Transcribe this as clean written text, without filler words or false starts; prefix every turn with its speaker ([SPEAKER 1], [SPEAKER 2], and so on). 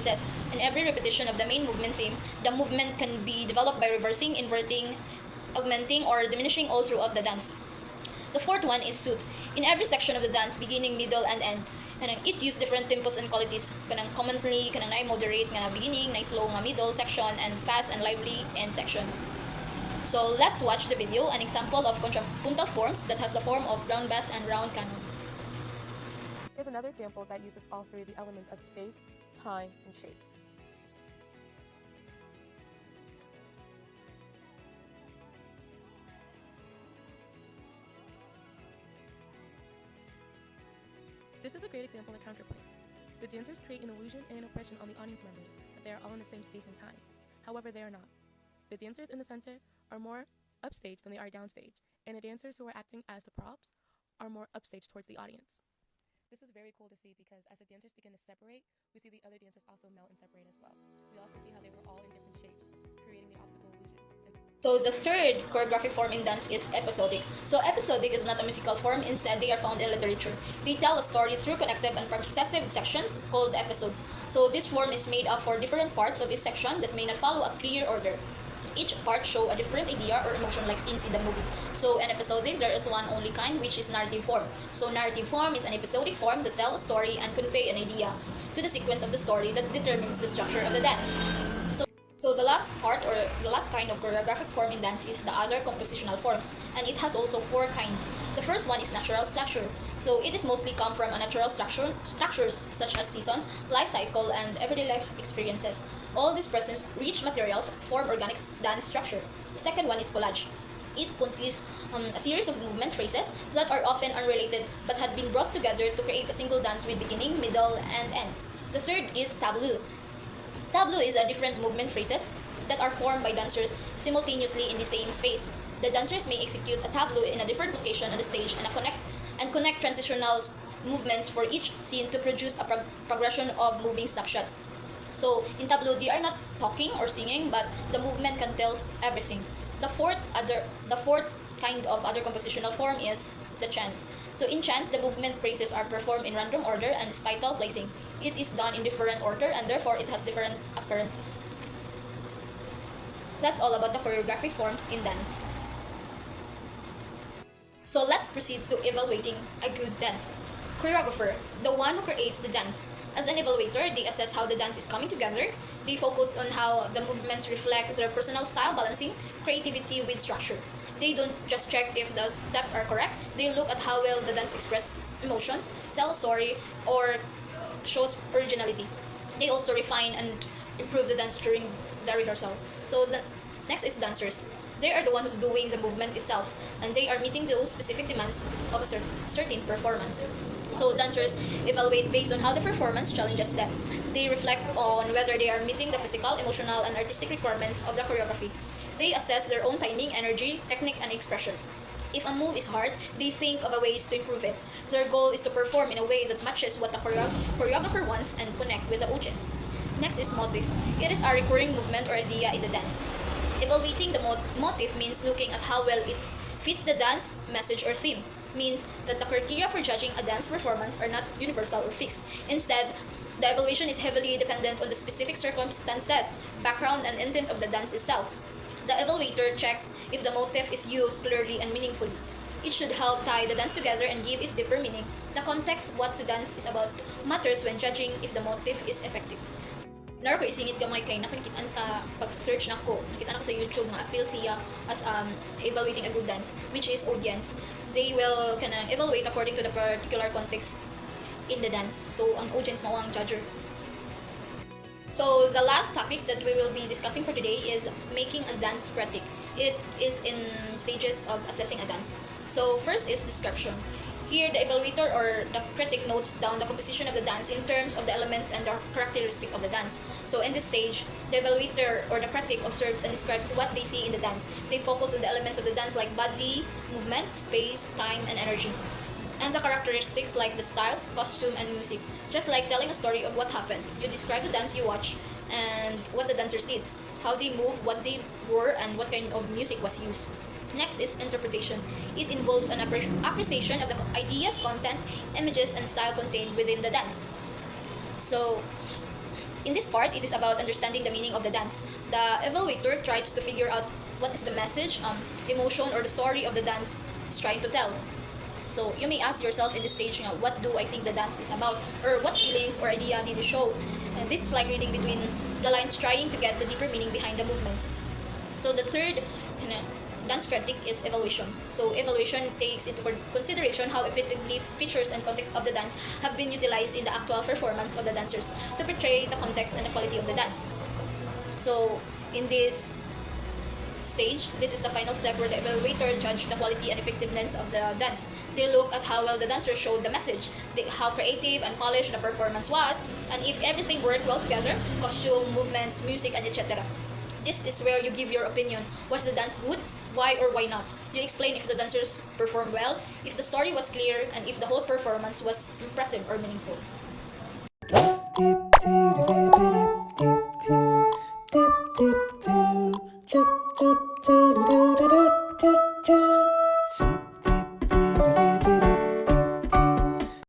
[SPEAKER 1] phrases. In every repetition of the main movement theme, the movement can be developed by reversing, inverting, augmenting, or diminishing all throughout the dance. The fourth one is suit. In every section of the dance, beginning, middle, and end, it used different tempos and qualities. Commonly, na moderate nga beginning, na slow nga middle section, and fast and lively end section. So let's watch the video, an example of contrapuntal forms that has the form of round bass and round canon.
[SPEAKER 2] Here's another example that uses all three of the elements of space, time, and shapes. This is a great example of counterpoint. The dancers create an illusion and an impression on the audience members that they are all in the same space and time. However, they are not. The dancers in the center are more upstage than they are downstage, and the dancers who are acting as the props are more upstage towards the audience. This is very cool to see because as the dancers begin to separate, we see the other dancers also melt and separate as well. We also see how they were all in different shapes, creating the optical illusion.
[SPEAKER 1] So the third choreographic form in dance is episodic. So episodic is not a musical form, instead they are found in literature. They tell a story through connective and progressive sections called episodes. So this form is made up for different parts of each section that may not follow a clear order. Each part show a different idea or emotion like scenes in the movie. So in episodic, there is one only kind, which is narrative form. So narrative form is an episodic form that tells a story and convey an idea to the sequence of the story that determines the structure of the dance. So the last part or the last kind of choreographic form in dance is the other compositional forms, and it has also four kinds. The first one is natural structure. So it is mostly come from a natural structures such as seasons, life cycle, and everyday life experiences. All these presents rich materials form organic dance structure. The second one is collage. It consists a series of movement phrases that are often unrelated but had been brought together to create a single dance with beginning, middle, and end. The third is tableau. Tableau is a different movement phrases that are formed by dancers simultaneously in the same space. The dancers may execute a tableau in a different location on the stage and connect transitional movements for each scene to produce a progression of moving snapshots. So in tableau, they are not talking or singing, but the movement can tell everything. The fourth kind of other compositional form is the chants. So in chants, the movement phrases are performed in random order and spital placing. It is done in different order and therefore it has different appearances. That's all about the choreographic forms in dance. So let's proceed to evaluating a good dance. Choreographer, the one who creates the dance. As an evaluator, they assess how the dance is coming together. They focus on how the movements reflect their personal style, balancing creativity with structure. They don't just check if the steps are correct, they look at how well the dance expresses emotions, tell a story, or shows originality. They also refine and improve the dance during the rehearsal. So the next is dancers. They are the one who's doing the movement itself, and they are meeting those specific demands of a certain performance. So dancers evaluate based on how the performance challenges them. They reflect on whether they are meeting the physical, emotional, and artistic requirements of the choreography. They assess their own timing, energy, technique, and expression. If a move is hard, they think of a ways to improve it. Their goal is to perform in a way that matches what the choreographer wants and connect with the audience. Next is motif. It is a recurring movement or idea in the dance. Evaluating the motif means looking at how well it fits the dance, message, or theme. Means that the criteria for judging a dance performance are not universal or fixed. Instead, the evaluation is heavily dependent on the specific circumstances, background, and intent of the dance itself. The evaluator checks if the motif is used clearly and meaningfully. It should help tie the dance together and give it deeper meaning. The context what to dance is about matters when judging if the motif is effective. Naro ko isingit gamay kay nakikitaan sa pag-search nako. Nakita nako sa YouTube nga appeal siya as evaluating a good dance, which is audience. They will evaluate according to the particular context in the dance. So ang audience mao ang judger. So the last topic that we will be discussing for today is making a dance critic. It is in stages of assessing a dance. So first is description. Here, the evaluator or the critic notes down the composition of the dance in terms of the elements and the characteristic of the dance. So in this stage, the evaluator or the critic observes and describes what they see in the dance. They focus on the elements of the dance like body, movement, space, time, and energy. And the characteristics like the styles, costume, and music. Just like telling a story of what happened. You describe the dance you watch and what the dancers did, how they moved, what they wore, and what kind of music was used. Next is interpretation. It involves an appreciation of the ideas, content, images, and style contained within the dance. So, In this part, it is about understanding the meaning of the dance. The evaluator tries to figure out what is the message, emotion, or the story of the dance is trying to tell. So you may ask yourself in this stage, what do I think the dance is about, or what feelings or idea did it show? And this is like reading between the lines, trying to get the deeper meaning behind the movements. So the third dance critique is evaluation. So evaluation takes into consideration how effectively features and context of the dance have been utilized in the actual performance of the dancers to portray the context and the quality of the dance. So in this stage, this is the final step where the evaluator judge the quality and effectiveness of the dance. They look at how well the dancers showed the message, how creative and polished the performance was, and if everything worked well together, costume, movements, music, and etc. This is where you give your opinion. Was the dance good? Why or why not? You explain if the dancers performed well, if the story was clear, and if the whole performance was impressive or meaningful.